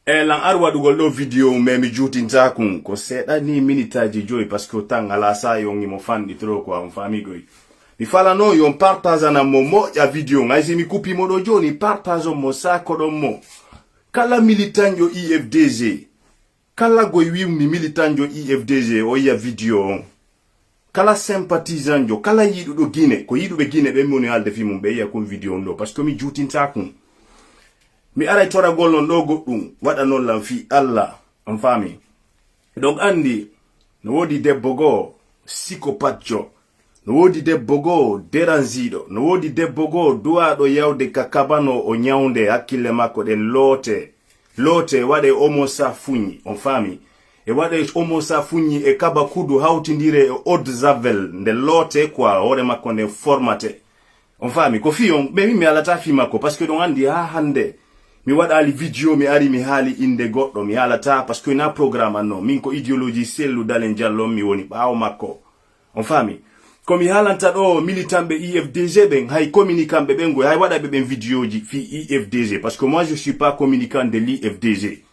lan arwa dugol do video memi jutin takun ko seda ni minitaji joy parce que autant ala sa yongi mo fan di tro quoi on famille goy mi fala no yon partage na momo ya video ngai mi kupi modo joni partage mo sa ko do mo kala militanjo IFDG kala goy wi mi militanjo IFDG o ya video kala sympathisant jo kala yidu do Guinée ko yidu be Guinée be moni alde fi mum be ya ko video ndo parce que mi jutin takun mi aray tora gollon do goddum wada non lan fi Allah on fami donc andi no wodi debbo go psychopathe jo no wodi debbo go deranzido no wodi debbo go duado yawde kakabano o nyawnde hakkille makko den lote wade omo sa funyi on fami e wade omo sa funyi e kaba kudu hawtindire e od zavel nde lote kwa hore makko nde formate on fami ko fiyon be mi alata fi makko parce que don andi ha hande mi wada ali video mi ari mi hali inde goddo mi halata parce que na programme no min ko idéologie sellu dalen jallo mi woni baaw makko on fami ko mi halanta do militant be IFDG ben hay communicant be bengo hay wada be ben video ji fi IFDG parce que moi je suis pas communicant de l'IFDG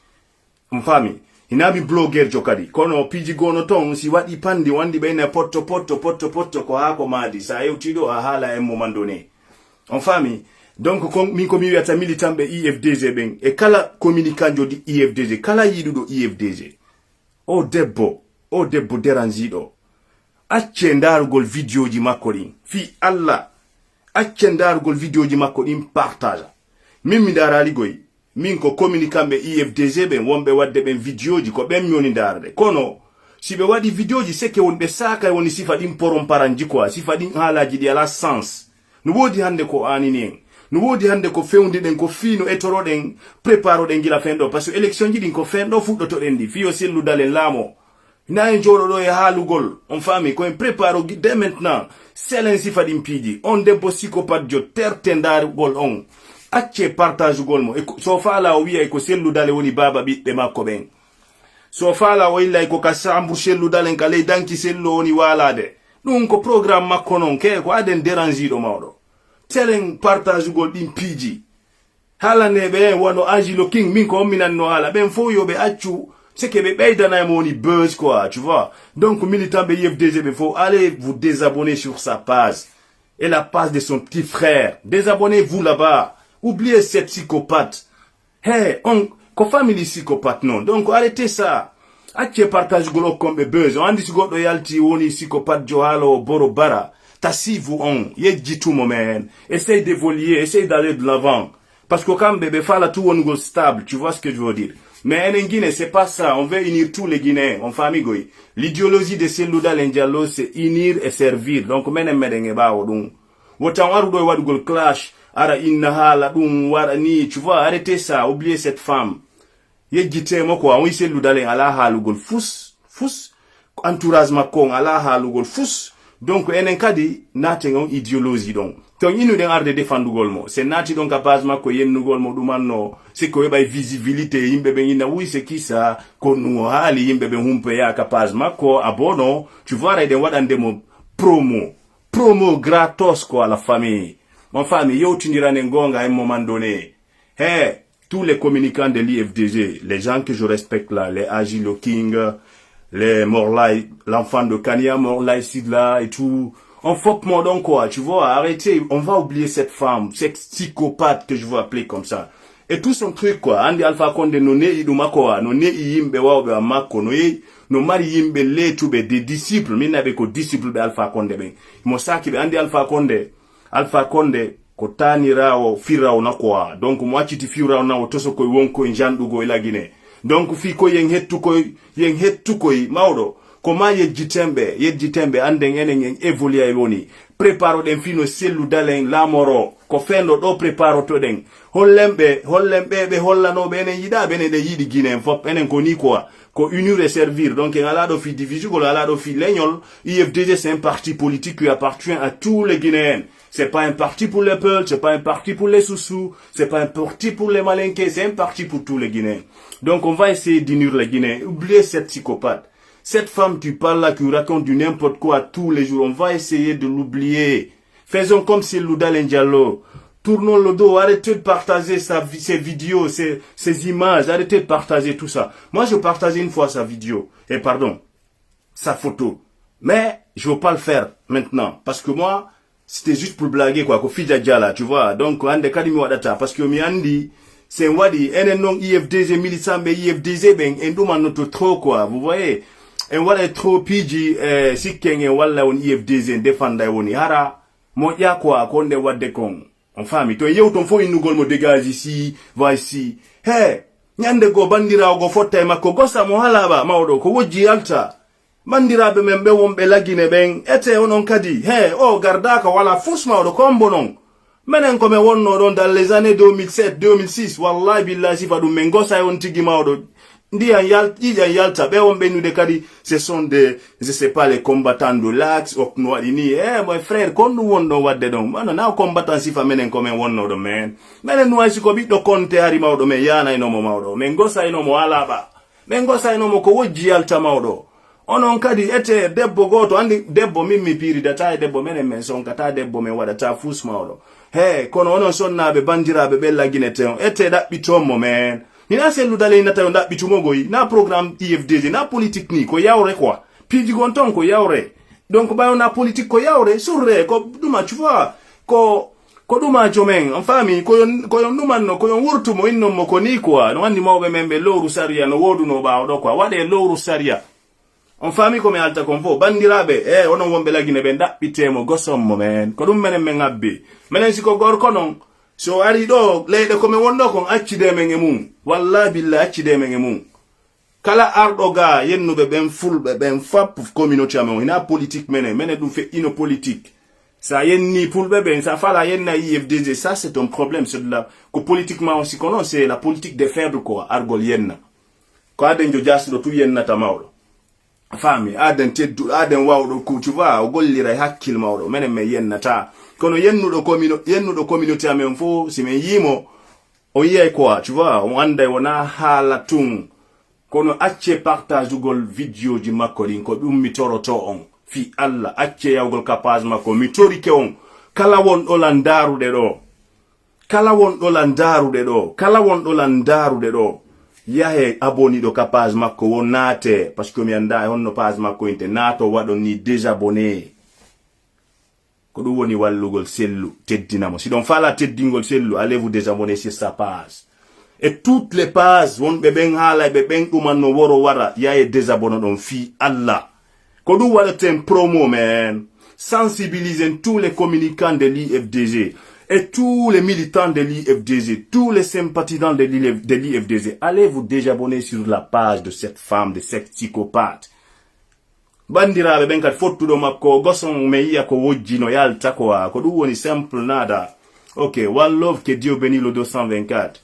on fami inabi blogger jokadi kono piji gono ton si wadi pandi wandi be na potto ko hako madi sa yewtido a hala e moment donné on fami donc min ko mi wiata militant be IFDG ben e kala communicant jodi IFDG kala yidudo IFDG o debbo deranzido acce ndarugol video ji makko din fi Allah acce ndarugol video ji makko din partage min mi darali goy min ko communicant be IFDG ben wonbe wadde ben video ji ko ben nyoni darde kono si be wadi video ji seke wonbe saka woni sifa din porom paranji quoi sifa din halaji di ala sens no wodi hande ko aninen no wodi hande ko fewndi den ko fino etoro den préparo den gila fendo parce que élection ji din ko fendo fuddoto den di fiyo sellu dalen lamo na en jodo do e halugol on fami ko en préparo dès maintenant selen sifa din piji on debbo psychopathe jo tertendar gol on acce partage gol mo e so fala o wi'a ko sellu dale woni baba bidde makko ben so fala o illa ko kasambu sellu dalen kale danki sello woni walade dum ko programme makko non ke ko aden derangido mawdo telen partage gol din piji hala ne be wono Angelo King min ko minan no hala ben fo yo be accu c'est que be beidana mo ni buzz quoi tu vois donc militant be IFDG be faut allez vous désabonner sur sa page et la page de son petit frère désabonnez-vous là-bas oubliez cette psychopathe hey on ko family psychopathe non donc arrêtez ça acce partage gol comme be buzz on dit goddo yalti woni psychopathe jo halo boro bara tassez-vous on yejjitu moment essaye d'évoluer essaye d'aller de l'avant parce que quand bébé fala tout on go stable tu vois ce que je veux dire mais en Guinée c'est pas ça on veut unir tous les Guinéens en famille goy l'idéologie de Sellouda Lendiallo c'est unir et servir donc menen medenge bawo dum wotan waru do wadu gol clash ara inna hala dum wara ni tu vois arrêtez ça oubliez cette femme yejjite mo ko on Sellouda Len ala halu gol fous entourage makon ala halu gol fous donc enen kadi naten on idéologie donc to inu den arde défendre golmo c'est nati donc base mako yennu golmo dumanno c'est ko bay visibilité yimbe be ina oui c'est qui ça ko no hali yimbe be humpe ya capaz mako abono tu vois rede wadande mo promo gratos ko à la famille mon famille yo tindirane ngonga à un moment donné hey tous les communicants de l'IFDG les gens que je respecte là les Angelo King les Morlai, l'enfant de Kania, Morlai Sidla et tout. On faut que mon don quoi, tu vois, arrêtez, on va oublier cette femme, cette psychopathe que je veux appeler comme ça. Et tout son truc quoi, Andi Alpha Condé no ne iduma quoi, no ne yimbe wa be amako no mari yimbe le tube des disciples, mais n'avait que disciples de Alpha Condé ben. Mo saki be Andi Alpha Condé ko tanira o fira na quoi. Donc moi chiti fira na o toso ko wonko njandu go ila Guinée. Donc fi ko yen hettu koy mawdo ko ma yejjitembe anden enen évoluer e woni préparo den fino sellu dalen lamoro ko fendo do préparo to den hollembe be hollano be enen yida be enen yidi Guinée fop enen ko ni quoi ko unir et servir donc en ala do fi division ko ala do fi legnol IFDG c'est un parti politique qui appartient à tous les Guinéens. C'est pas un parti pour les Peuls, c'est pas un parti pour les Soussous, c'est pas un parti pour les Malinqués, c'est un parti pour tous les Guinéens. Donc on va essayer d'unir les Guinéens. Oubliez cette psychopathe. Cette femme qui parle là, qui raconte du n'importe quoi tous les jours, on va essayer de l'oublier. Faisons comme Sellouda Lendiallo. tournons le dos, arrêtez de partager ses vidéos, ses images, arrêtez de partager tout ça. Moi, je partageais une fois sa vidéo, sa photo. Mais, je veux pas le faire maintenant. Parce que moi, c'était juste pour blaguer, quoi, là, tu vois. Donc, parce que c'est un wadi, non IFDZ, militant, IFDZ, un trop, quoi, vous voyez. Un wadi trop piji, si ken, wala, un IFDZ, défendre, hara, ya, quoi, konde wade kong. Enfin, toi, y'a ton fo inugol mo dégage ici, va ici. Hey, nyande go bandira go fote mako gosa mo halaba, maudo, ko woji alta. Bandira be membe wombe lagine ben, ete onon kadi. Hey, oh, gardaka wala fous maudo kombo non. Menen kome wonno don dans les années 2007, 2006, wallahi billahi si fadu mengosa yon tigi maudo. Ndia yalta, be wombe nu de kadi, ce sont des, je sais pas, les combattants de l'Axe, oknoadini, mon frère, kon nou wondo wadde don, mano, na combattant si fa menen kome wonno do men. Menen nou ay si ko bit do konte hari maudo, men yana inomo maudo, men gosa inomo alaba, men gosa inomo ko woji yalta maudo. Onon kadi ete debbo goto, andi debbo mimmi piri data debbo menen men son kata debbo men wadata fus maudo. Hey, kono onon sonnabe bandirabe bella ginete, ete da bitommo men. Nina selu dale na tayo nda bitumogoyi na program IFDZ na politique ni ko yawre quoi pidi gonton ko yawre donc ba na politique ko yawre surre ko duma tu vois ko duma jomen en famille ko yon duma no ko yon wurtu mo inno mo ko ni quoi no andi mawbe membe lowru saria no wodu no ba do quoi wade lowru saria en famille ko me alta konfo bandirabe onon wombe lagine be nda bitemo gosom mo men ko dum menen men abbe menen siko gor konon so ari do leyde ko me wondo kon accide men e mum wallahi billahi accide men e mum kala ardo ga yennube ben fulbe ben fap communauté amen ina politique menen dum fait ino politique ça yenni fulbe ben ça fala yenna IFDZ ça c'est un problème c'est de la que politiquement aussi kono c'est la politique des faibles quoi argol yenna ko aden jo jasdo tu yenna tamawdo fami aden teddu aden wawdo ko tu vois o gollira hakkil mawdo menen me yenna ta kono yennudo communauté amen fo si men yimo o yey quoi tu vois on anda wona hala tung kono acce partage gol video ji makko din ko dum mi toroto on fi alla acce yawgol capage makko mi torike on kala won do landarude do kala won do landarude do yahe aboni do capage makko won nate parce que mi anda honno page makko inte nato wadon ni désabonné ko dum woni wallugol sellu teddinamo si don fala teddingol sellu allez vous désabonner sur sa page et toutes les pages wonbe ben hala be ben dumanno woro wara yaye désabonner don fi Allah ko dum wala tem promo men sensibiliser tous les communicants de l'IFDZ et tous les militants de l'IFDZ, tous les sympathisants de l'IFDZ, allez vous désabonner sur la page de cette femme, de cette psychopathe. Bandirabe ben kat fottudo makko goson me yiya ko wojjino yalta ko dum woni simple nada. OK, one love, que Dieu bénisse le 224.